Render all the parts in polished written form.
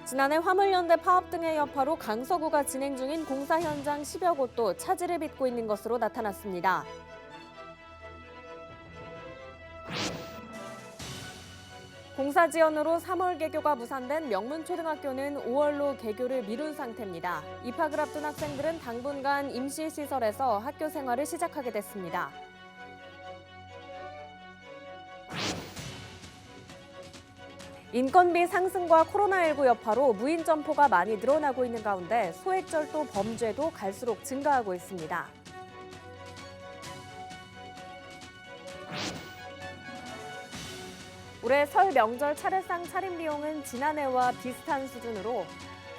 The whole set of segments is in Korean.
지난해 화물연대 파업 등의 여파로 강서구가 진행 중인 공사 현장 10여 곳도 차질을 빚고 있는 것으로 나타났습니다. 공사 지연으로 3월 개교가 무산된 명문초등학교는 5월로 개교를 미룬 상태입니다. 입학을 앞둔 학생들은 당분간 임시시설에서 학교 생활을 시작하게 됐습니다. 인건비 상승과 코로나19 여파로 무인 점포가 많이 늘어나고 있는 가운데 소액절도 범죄도 갈수록 증가하고 있습니다. 올해 설 명절 차례상 차림 비용은 지난해와 비슷한 수준으로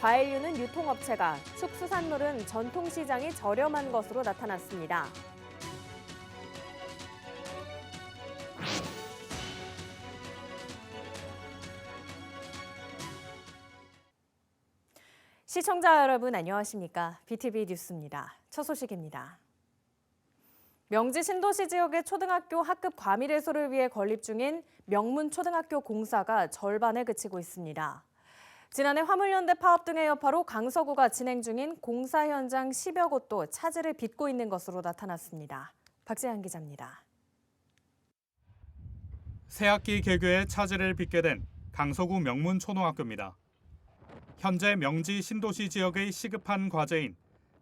과일류는 유통업체가, 축수산물은 전통시장이 저렴한 것으로 나타났습니다. 시청자 여러분 안녕하십니까? BTV 뉴스입니다. 첫 소식입니다. 명지 신도시 지역의 초등학교 학급 과밀 해소를 위해 건립 중인 명문초등학교 공사가 절반에 그치고 있습니다. 지난해 화물연대 파업 등의 여파로 강서구가 진행 중인 공사 현장 10여 곳도 차질을 빚고 있는 것으로 나타났습니다. 박재한 기자입니다. 새학기 개교에 차질을 빚게 된 강서구 명문초등학교입니다. 현재 명지 신도시 지역의 시급한 과제인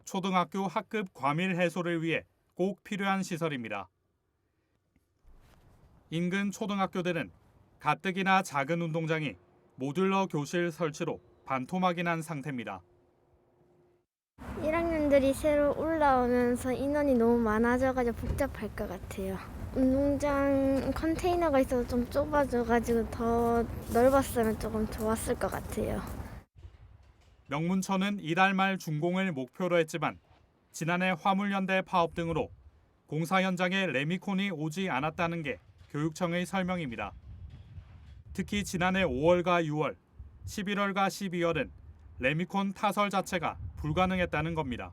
초등학교 학급 과밀 해소를 위해 꼭 필요한 시설입니다. 인근 초등학교들은 가뜩이나 작은 운동장이 모듈러 교실 설치로 반토막이 난 상태입니다. 1학년들이 새로 올라오면서 인원이 너무 많아져가지고 복잡할 것 같아요. 운동장 컨테이너가 있어서 좀 좁아져가지고 더 넓었으면 조금 좋았을 것 같아요. 명문초는 이달 말 준공을 목표로 했지만 지난해 화물연대 파업 등으로 공사 현장에 레미콘이 오지 않았다는 게 교육청의 설명입니다. 특히 지난해 5월과 6월, 11월과 12월은 레미콘 타설 자체가 불가능했다는 겁니다.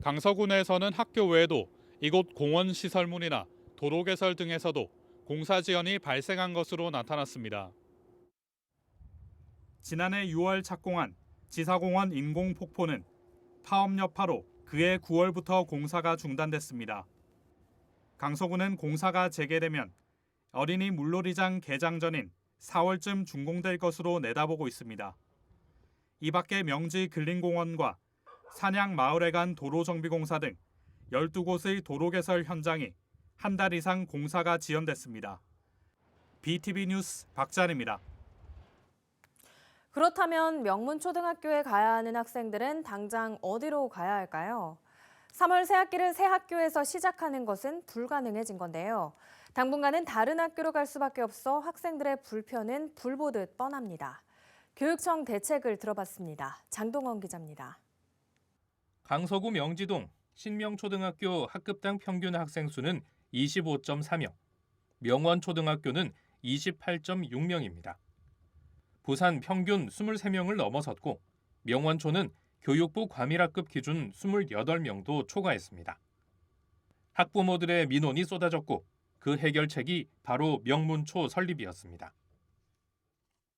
강서구 내에서는 학교 외에도 이곳 공원 시설물이나 도로 개설 등에서도 공사 지연이 발생한 것으로 나타났습니다. 지난해 6월 착공한 지사공원 인공폭포는 파업 여파로 그해 9월부터 공사가 중단됐습니다. 강서구는 공사가 재개되면 어린이 물놀이장 개장 전인 4월쯤 준공될 것으로 내다보고 있습니다. 이 밖에 명지 근린공원과 산양 마을에 간 도로 정비 공사 등 12곳의 도로 개설 현장이 한 달 이상 공사가 지연됐습니다. BTV 뉴스 박찬입니다. 그렇다면 명문초등학교에 가야 하는 학생들은 당장 어디로 가야 할까요? 3월 새학기를 새 학교에서 시작하는 것은 불가능해진 건데요. 당분간은 다른 학교로 갈 수밖에 없어 학생들의 불편은 불보듯 뻔합니다. 교육청 대책을 들어봤습니다. 장동원 기자입니다. 강서구 명지동 신명초등학교 학급당 평균 학생 수는 25.4명, 명원초등학교는 28.6명입니다. 부산 평균 23명을 넘어섰고 명원초는 교육부 과밀학급 기준 28명도 초과했습니다. 학부모들의 민원이 쏟아졌고 그 해결책이 바로 명문초 설립이었습니다.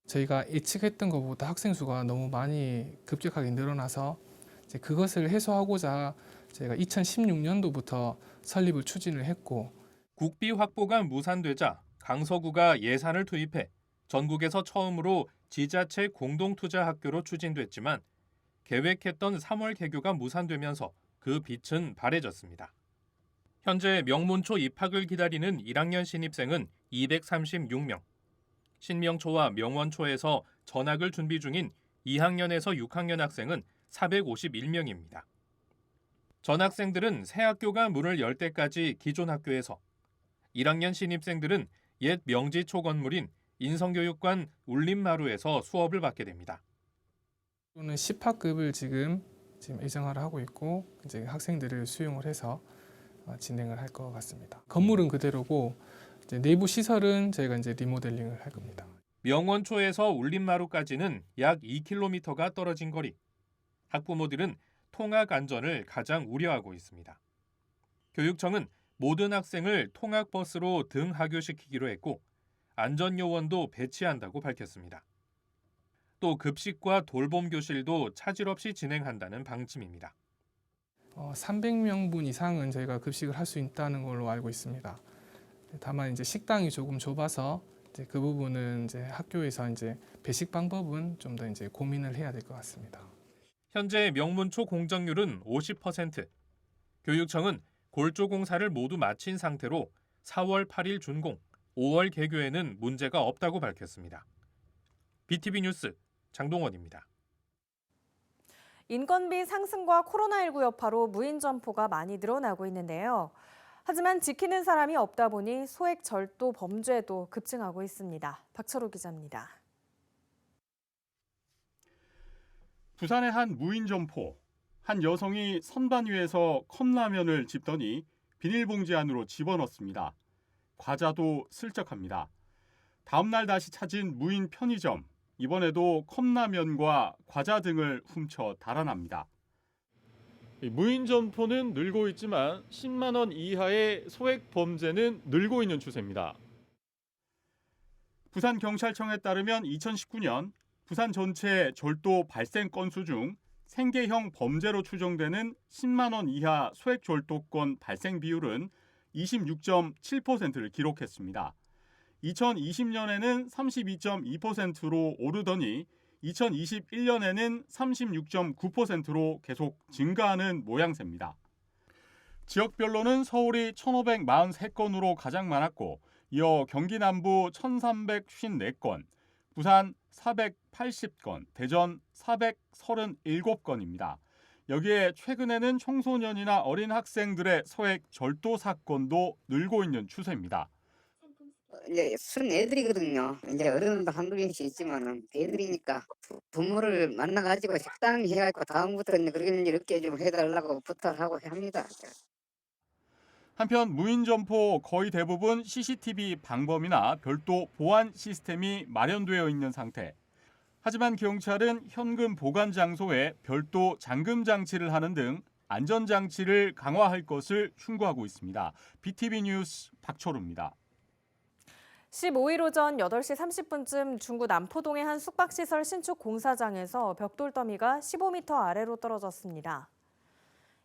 저희가 예측했던 것보다 학생 수가 너무 많이 급격하게 늘어나서 이제 그것을 해소하고자 저희가 2016년도부터 설립을 추진을 했고, 국비 확보가 무산되자 강서구가 예산을 투입해 전국에서 처음으로 지자체 공동투자학교로 추진됐지만 계획했던 3월 개교가 무산되면서 그 빛은 바래졌습니다. 현재 명문초 입학을 기다리는 1학년 신입생은 236명, 신명초와 명원초에서 전학을 준비 중인 2학년에서 6학년 학생은 451명입니다. 전학생들은 새 학교가 문을 열 때까지 기존 학교에서, 1학년 신입생들은 옛 명지초 건물인 인성교육관 울림마루에서 수업을 받게 됩니다. 또는 10학급을 지금 예정을 하고 있고 이제 학생들을 수용을 해서 진행을 할 것 같습니다. 건물은 그대로고 이제 내부 시설은 저희가 이제 리모델링을 할 겁니다. 명원초에서 울림마루까지는 약 2km가 떨어진 거리. 학부모들은 통학 안전을 가장 우려하고 있습니다. 교육청은 모든 학생을 통학버스로 등하교시키기로 했고 안전요원도 배치한다고 밝혔습니다. 또 급식과 돌봄 교실도 차질 없이 진행한다는 방침입니다. 300명분 이상은 저희가 급식을 할 수 있다는 걸로 알고 있습니다. 다만 이제 식당이 조금 좁아서 이제 그 부분은 이제 학교에서 이제 배식 방법은 좀 더 이제 고민을 해야 될 것 같습니다. 현재 명문초 공정률은 50%. 교육청은 골조 공사를 모두 마친 상태로 4월 8일 준공, 5월 개교에는 문제가 없다고 밝혔습니다. BTV 뉴스 장동원입니다. 인건비 상승과 코로나19 여파로 무인 점포가 많이 늘어나고 있는데요. 하지만 지키는 사람이 없다 보니 소액 절도 범죄도 급증하고 있습니다. 박철호 기자입니다. 부산의 한 무인 점포. 한 여성이 선반 위에서 컵라면을 집더니 비닐봉지 안으로 집어넣습니다. 과자도 슬쩍합니다. 다음 날 다시 찾은 무인 편의점. 이번에도 컵라면과 과자 등을 훔쳐 달아납니다. 무인 점포는 늘고 있지만 10만 원 이하의 소액 범죄는 늘고 있는 추세입니다. 부산경찰청에 따르면 2019년 부산 전체 절도 발생 건수 중 생계형 범죄로 추정되는 10만 원 이하 소액 절도건 발생 비율은 26.7%를 기록했습니다. 2020년에는 32.2%로 오르더니 2021년에는 36.9%로 계속 증가하는 모양새입니다. 지역별로는 서울이 1,543건으로 가장 많았고 이어 경기 남부 1,354건, 부산 480건, 대전 437건입니다. 여기에 최근에는 청소년이나 어린 학생들의 소액 절도 사건도 늘고 있는 추세입니다. 이제 순 애들이거든요. 이제 어른도 한두 명씩 있지만은 애들이니까 부모를 만나가지고 식당 해가지고 다음부터는 그런 일 없게 좀 해달라고 부탁하고 합니다. 한편 무인 점포 거의 대부분 CCTV 방범이나 별도 보안 시스템이 마련되어 있는 상태. 하지만 경찰은 현금 보관 장소에 별도 잠금 장치를 하는 등 안전 장치를 강화할 것을 충고하고 있습니다. BTV 뉴스 박철우입니다. 15일 오전 8시 30분쯤 중구 남포동의 한 숙박시설 신축 공사장에서 벽돌 더미가 15m 아래로 떨어졌습니다.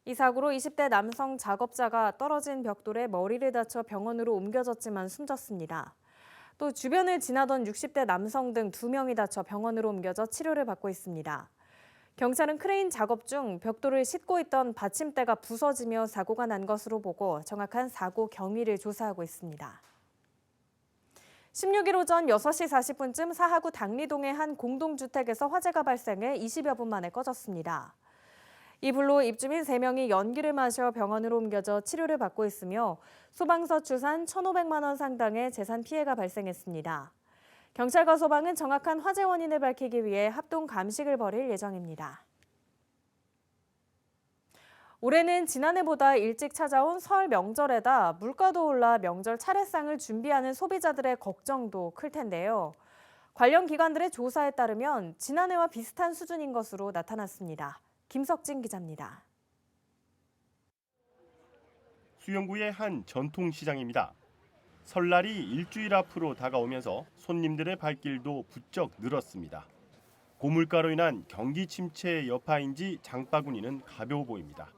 이 사고로 20대 남성 작업자가 떨어진 벽돌에 머리를 다쳐 병원으로 옮겨졌지만 숨졌습니다. 또 주변을 지나던 60대 남성 등 2명이 다쳐 병원으로 옮겨져 치료를 받고 있습니다. 경찰은 크레인 작업 중 벽돌을 싣고 있던 받침대가 부서지며 사고가 난 것으로 보고 정확한 사고 경위를 조사하고 있습니다. 16일 오전 6시 40분쯤 사하구 당리동의 한 공동주택에서 화재가 발생해 20여 분 만에 꺼졌습니다. 이 불로 입주민 3명이 연기를 마셔 병원으로 옮겨져 치료를 받고 있으며 소방서 추산 1,500만 원 상당의 재산 피해가 발생했습니다. 경찰과 소방은 정확한 화재 원인을 밝히기 위해 합동 감식을 벌일 예정입니다. 올해는 지난해보다 일찍 찾아온 설 명절에다 물가도 올라 명절 차례상을 준비하는 소비자들의 걱정도 클 텐데요. 관련 기관들의 조사에 따르면 지난해와 비슷한 수준인 것으로 나타났습니다. 김석진 기자입니다. 수영구의 한 전통시장입니다. 설날이 일주일 앞으로 다가오면서 손님들의 발길도 부쩍 늘었습니다. 고물가로 인한 경기 침체의 여파인지 장바구니는 가벼워 보입니다.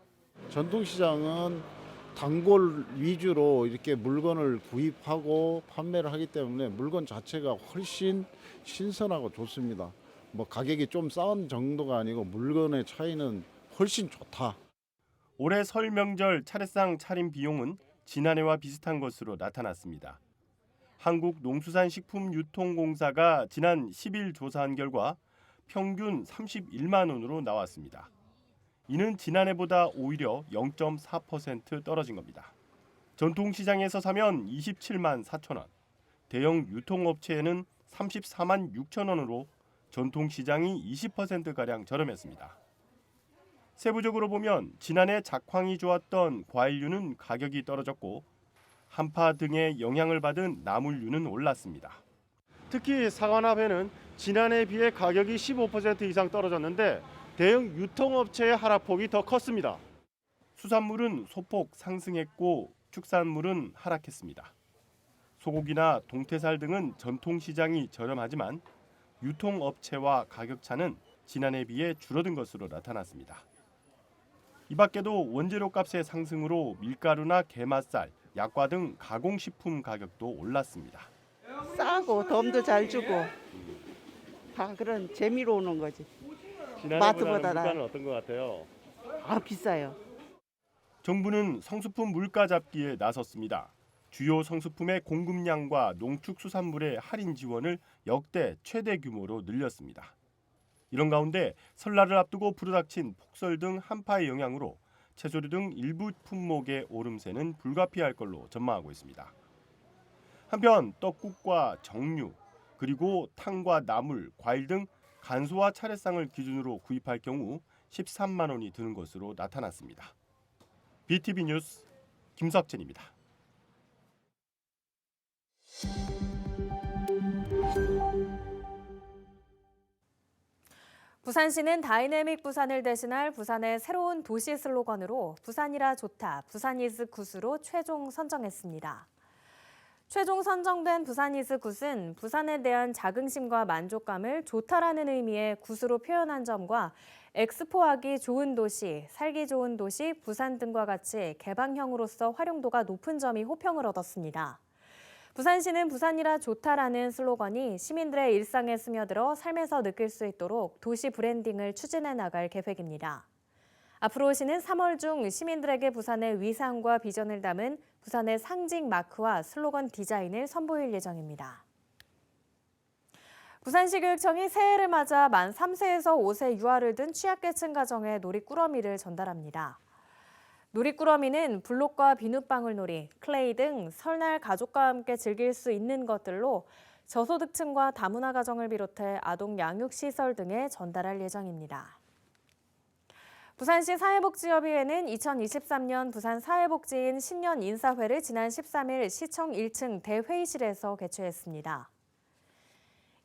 전통시장은 단골 위주로 이렇게 물건을 구입하고 판매를 하기 때문에 물건 자체가 훨씬 신선하고 좋습니다. 뭐 가격이 좀 싼 정도가 아니고 물건의 차이는 훨씬 좋다. 올해 설 명절 차례상 차림 비용은 지난해와 비슷한 것으로 나타났습니다. 한국농수산식품유통공사가 지난 10일 조사한 결과 평균 31만 원으로 나왔습니다. 이는 지난해보다 오히려 0.4% 떨어진 겁니다. 전통시장에서 사면 27만 4천 원, 대형 유통업체에는 34만 6천 원으로 전통시장이 20%가량 저렴했습니다. 세부적으로 보면 지난해 작황이 좋았던 과일류는 가격이 떨어졌고 한파 등의 영향을 받은 나물류는 올랐습니다. 특히 사과나 배는 지난해에 비해 가격이 15% 이상 떨어졌는데 대형 유통업체의 하락폭이 더 컸습니다. 수산물은 소폭 상승했고 축산물은 하락했습니다. 소고기나 동태살 등은 전통시장이 저렴하지만 유통업체와 가격차는 지난해에 비해 줄어든 것으로 나타났습니다. 이 밖에도 원재료 값의 상승으로 밀가루나 게맛살, 약과 등 가공식품 가격도 올랐습니다. 싸고 덤도 잘 주고 다 그런 재미로 오는 거지. 지난해보다는 물가는 어떤 것 같아요? 비싸요. 정부는 성수품 물가 잡기에 나섰습니다. 주요 성수품의 공급량과 농축수산물의 할인 지원을 역대 최대 규모로 늘렸습니다. 이런 가운데 설날을 앞두고 불어닥친 폭설 등 한파의 영향으로 채소류 등 일부 품목의 오름세는 불가피할 걸로 전망하고 있습니다. 한편 떡국과 정류, 그리고 탕과 나물, 과일 등 간소화 차례상을 기준으로 구입할 경우 13만 원이 드는 것으로 나타났습니다. BTV 뉴스 김석진입니다. 부산시는 다이내믹 부산을 대신할 부산의 새로운 도시 슬로건으로 부산이라 좋다, 부산 이즈 굿으로 최종 선정했습니다. 최종 선정된 부산 이즈 굿은 부산에 대한 자긍심과 만족감을 좋다라는 의미의 굿으로 표현한 점과 엑스포하기 좋은 도시, 살기 좋은 도시, 부산 등과 같이 개방형으로서 활용도가 높은 점이 호평을 얻었습니다. 부산시는 부산이라 좋다라는 슬로건이 시민들의 일상에 스며들어 삶에서 느낄 수 있도록 도시 브랜딩을 추진해 나갈 계획입니다. 앞으로 시는 3월 중 시민들에게 부산의 위상과 비전을 담은 부산의 상징 마크와 슬로건 디자인을 선보일 예정입니다. 부산시 교육청이 새해를 맞아 만 3세에서 5세 유아를 둔 취약계층 가정에 놀이꾸러미를 전달합니다. 놀이꾸러미는 블록과 비눗방울놀이, 클레이 등 설날 가족과 함께 즐길 수 있는 것들로 저소득층과 다문화 가정을 비롯해 아동 양육시설 등에 전달할 예정입니다. 부산시 사회복지협의회는 2023년 부산 사회복지인 신년 인사회를 지난 13일 시청 1층 대회의실에서 개최했습니다.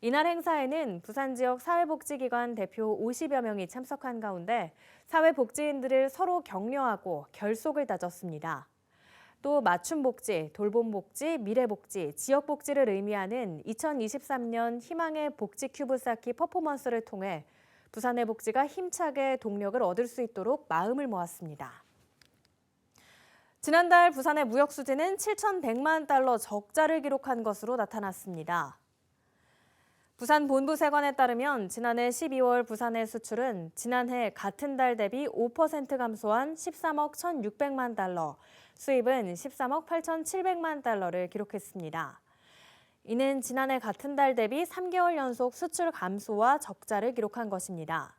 이날 행사에는 부산 지역 사회복지기관 대표 50여 명이 참석한 가운데 사회복지인들을 서로 격려하고 결속을 다졌습니다. 또 맞춤복지, 돌봄복지, 미래복지, 지역복지를 의미하는 2023년 희망의 복지 큐브 쌓기 퍼포먼스를 통해 부산의 복지가 힘차게 동력을 얻을 수 있도록 마음을 모았습니다. 지난달 부산의 무역 수지는 7,100만 달러 적자를 기록한 것으로 나타났습니다. 부산 본부세관에 따르면 지난해 12월 부산의 수출은 지난해 같은 달 대비 5% 감소한 13억 1,600만 달러, 수입은 13억 8,700만 달러를 기록했습니다. 이는 지난해 같은 달 대비 3개월 연속 수출 감소와 적자를 기록한 것입니다.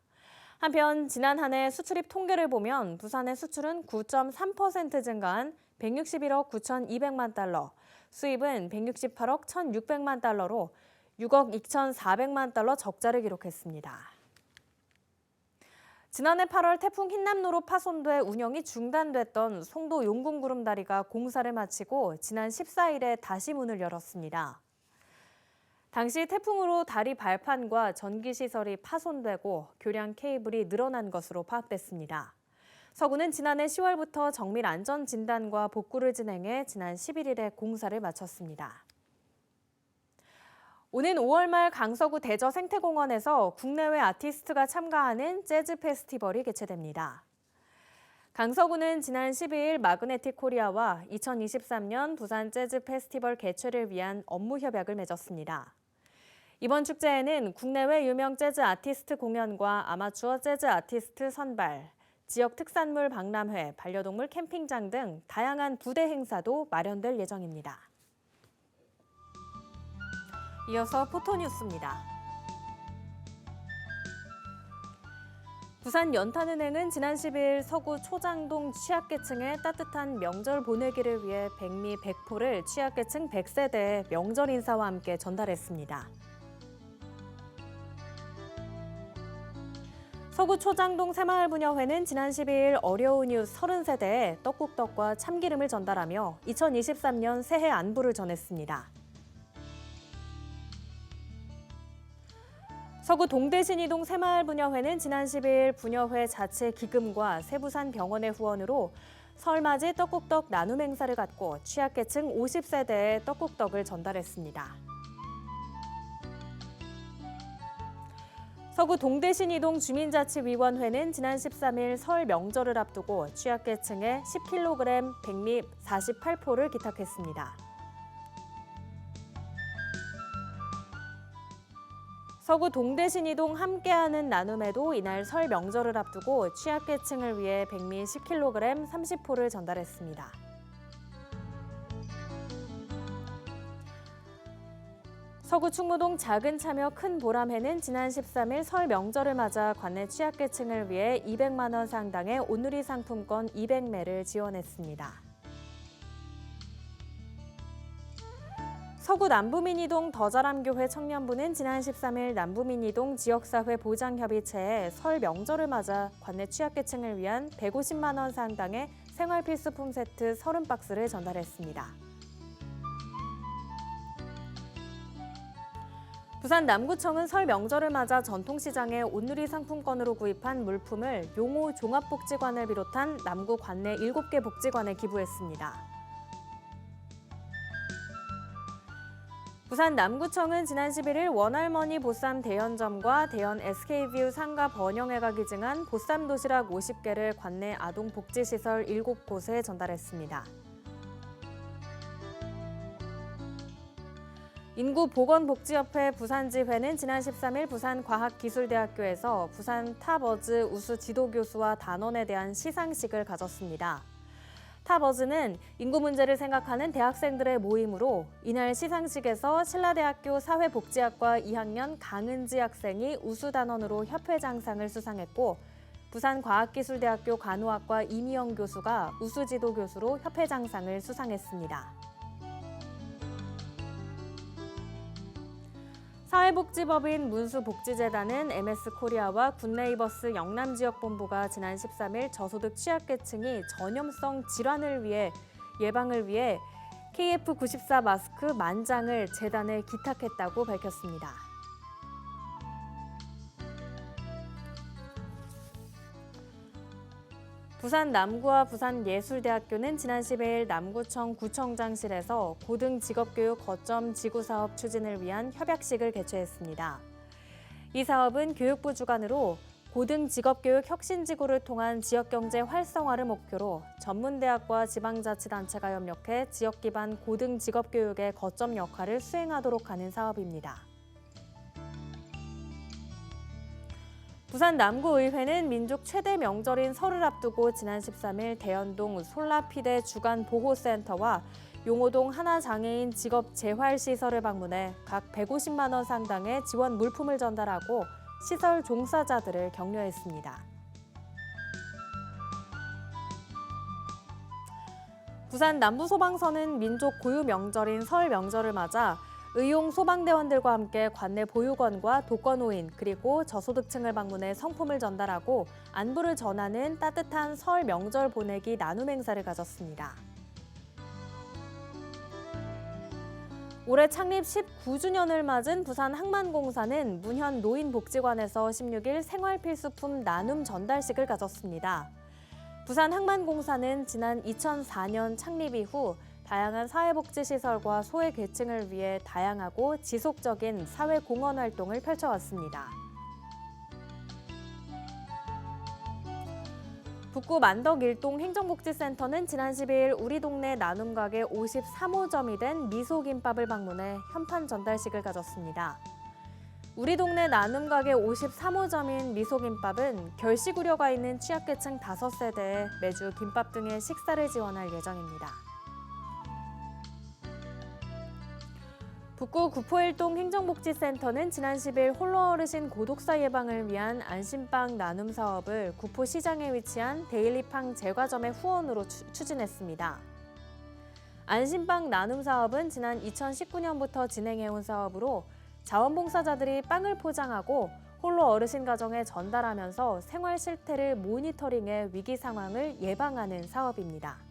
한편 지난 한 해 수출입 통계를 보면 부산의 수출은 9.3% 증가한 161억 9,200만 달러, 수입은 168억 1,600만 달러로 6억 2,400만 달러 적자를 기록했습니다. 지난해 8월 태풍 흰남노로 파손돼 운영이 중단됐던 송도 용궁구름다리가 공사를 마치고 지난 14일에 다시 문을 열었습니다. 당시 태풍으로 다리 발판과 전기시설이 파손되고 교량 케이블이 늘어난 것으로 파악됐습니다. 서구는 지난해 10월부터 정밀 안전 진단과 복구를 진행해 지난 11일에 공사를 마쳤습니다. 오는 5월 말 강서구 대저 생태공원에서 국내외 아티스트가 참가하는 재즈 페스티벌이 개최됩니다. 강서구는 지난 12일 마그네틱 코리아와 2023년 부산 재즈 페스티벌 개최를 위한 업무 협약을 맺었습니다. 이번 축제에는 국내외 유명 재즈 아티스트 공연과 아마추어 재즈 아티스트 선발, 지역 특산물 박람회, 반려동물 캠핑장 등 다양한 부대 행사도 마련될 예정입니다. 이어서 포토뉴스입니다. 부산 연탄은행은 지난 10일 서구 초장동 취약계층의 따뜻한 명절 보내기를 위해 백미 100포를 취약계층 100세대에 명절 인사와 함께 전달했습니다. 서구 초장동 새마을부녀회는 지난 12일 어려운 이웃 30세대에 떡국떡과 참기름을 전달하며 2023년 새해 안부를 전했습니다. 서구 동대신이동 새마을부녀회는 지난 10일 부녀회 자체 기금과 세부산 병원의 후원으로 설맞이 떡국떡 나눔 행사를 갖고 취약계층 50세대에 떡국떡을 전달했습니다. 서구 동대신이동 주민자치위원회는 지난 13일 설 명절을 앞두고 취약계층에 10kg 백미 48포를 기탁했습니다. 서구 동대신이동 함께하는 나눔에도 이날 설 명절을 앞두고 취약계층을 위해 백미 10kg 30포를 전달했습니다. 서구 충무동 작은 참여 큰 보람회는 지난 13일 설 명절을 맞아 관내 취약계층을 위해 200만 원 상당의 온누리 상품권 200매를 지원했습니다. 서구 남부민이동 더자람교회 청년부는 지난 13일 남부민이동 지역사회 보장협의체에 설 명절을 맞아 관내 취약계층을 위한 150만 원 상당의 생활필수품 세트 30박스를 전달했습니다. 부산 남구청은 설 명절을 맞아 전통시장에 온누리 상품권으로 구입한 물품을 용호 종합복지관을 비롯한 남구 관내 7개 복지관에 기부했습니다. 부산 남구청은 지난 11일 원할머니 보쌈 대연점과 대연 SK뷰 상가 번영회가 기증한 보쌈 도시락 50개를 관내 아동복지시설 7곳에 전달했습니다. 인구보건복지협회 부산지회는 지난 13일 부산과학기술대학교에서 부산 탑어즈 우수 지도교수와 단원에 대한 시상식을 가졌습니다. 탑어즈는 인구 문제를 생각하는 대학생들의 모임으로 이날 시상식에서 신라대학교 사회복지학과 2학년 강은지 학생이 우수단원으로 협회장상을 수상했고 부산과학기술대학교 간호학과 이미영 교수가 우수지도교수로 협회장상을 수상했습니다. 사회복지법인 문수복지재단은 MS코리아와 굿네이버스 영남지역본부가 지난 13일 저소득 취약계층이 전염성 질환을 위해 예방을 위해 KF94 마스크 10,000장을 재단에 기탁했다고 밝혔습니다. 부산 남구와 부산예술대학교는 지난 10일 남구청 구청장실에서 고등직업교육 거점 지구사업 추진을 위한 협약식을 개최했습니다. 이 사업은 교육부 주관으로 고등직업교육 혁신지구를 통한 지역경제 활성화를 목표로 전문대학과 지방자치단체가 협력해 지역 기반 고등직업교육의 거점 역할을 수행하도록 하는 사업입니다. 부산 남구의회는 민족 최대 명절인 설을 앞두고 지난 13일 대연동 솔라피대 주간보호센터와 용호동 하나장애인 직업재활시설을 방문해 각 150만 원 상당의 지원 물품을 전달하고 시설 종사자들을 격려했습니다. 부산 남부소방서는 민족 고유 명절인 설 명절을 맞아 의용 소방대원들과 함께 관내 보육원과 독거노인 그리고 저소득층을 방문해 성품을 전달하고 안부를 전하는 따뜻한 설 명절 보내기 나눔 행사를 가졌습니다. 올해 창립 19주년을 맞은 부산 항만공사는 문현 노인복지관에서 16일 생활필수품 나눔 전달식을 가졌습니다. 부산 항만공사는 지난 2004년 창립 이후 다양한 사회복지시설과 소외계층을 위해 다양하고 지속적인 사회공헌 활동을 펼쳐왔습니다. 북구 만덕 일동 행정복지센터는 지난 10일 우리 동네 나눔가게 53호점이 된 미소김밥을 방문해 현판 전달식을 가졌습니다. 우리 동네 나눔가게 53호점인 미소김밥은 결식 우려가 있는 취약계층 5세대에 매주 김밥 등의 식사를 지원할 예정입니다. 북구 구포일동 행정복지센터는 지난 10일 홀로 어르신 고독사 예방을 위한 안심빵 나눔 사업을 구포시장에 위치한 데일리팡 제과점의 후원으로 추진했습니다. 안심빵 나눔 사업은 지난 2019년부터 진행해온 사업으로 자원봉사자들이 빵을 포장하고 홀로 어르신 가정에 전달하면서 생활 실태를 모니터링해 위기 상황을 예방하는 사업입니다.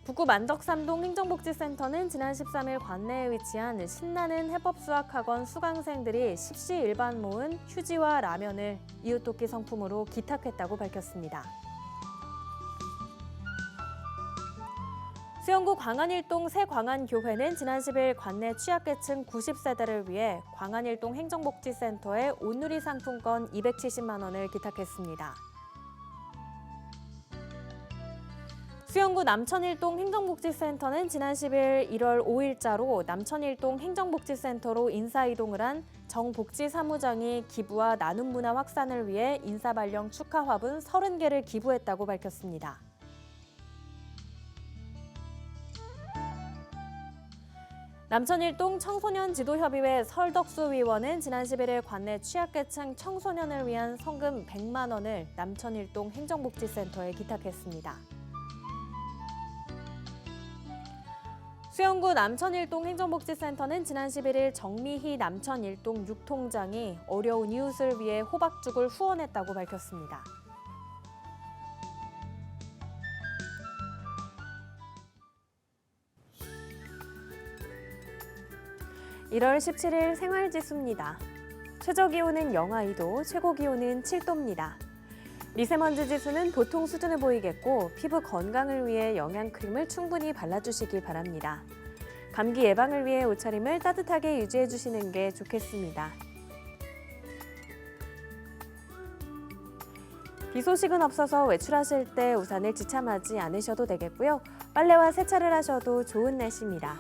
북구 만덕삼동 행정복지센터는 지난 13일 관내에 위치한 신나는 해법수학학원 수강생들이 십시일반 모은 휴지와 라면을 이웃돕기 성품으로 기탁했다고 밝혔습니다. 수영구 광안일동 새광안교회는 지난 10일 관내 취약계층 90세대를 위해 광안일동 행정복지센터에 온누리 상품권 270만 원을 기탁했습니다. 수영구 남천일동 행정복지센터는 지난 10일 1월 5일자로 남천일동 행정복지센터로 인사이동을 한 정복지사무장이 기부와 나눔 문화 확산을 위해 인사발령 축하 화분 30개를 기부했다고 밝혔습니다. 남천일동 청소년 지도협의회 설덕수 위원은 지난 11일 관내 취약계층 청소년을 위한 성금 100만 원을 남천일동 행정복지센터에 기탁했습니다. 수영구 남천일동 행정복지센터는 지난 11일 정미희 남천일동 6통장이 어려운 이웃을 위해 호박죽을 후원했다고 밝혔습니다. (1월 17일) 생활지수입니다. 최저기온은 영하 2도, 최고기온은 7도입니다. 미세먼지 지수는 보통 수준을 보이겠고 피부 건강을 위해 영양크림을 충분히 발라주시기 바랍니다. 감기 예방을 위해 옷차림을 따뜻하게 유지해 주시는 게 좋겠습니다. 비 소식은 없어서 외출하실 때 우산을 지참하지 않으셔도 되겠고요. 빨래와 세차를 하셔도 좋은 날씨입니다.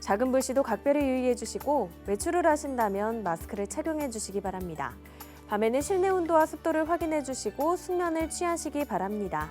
작은 불씨도 각별히 유의해 주시고 외출을 하신다면 마스크를 착용해 주시기 바랍니다. 밤에는 실내 온도와 습도를 확인해 주시고 숙면을 취하시기 바랍니다.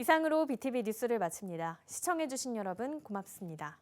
이상으로 BTV 뉴스를 마칩니다. 시청해주신 여러분 고맙습니다.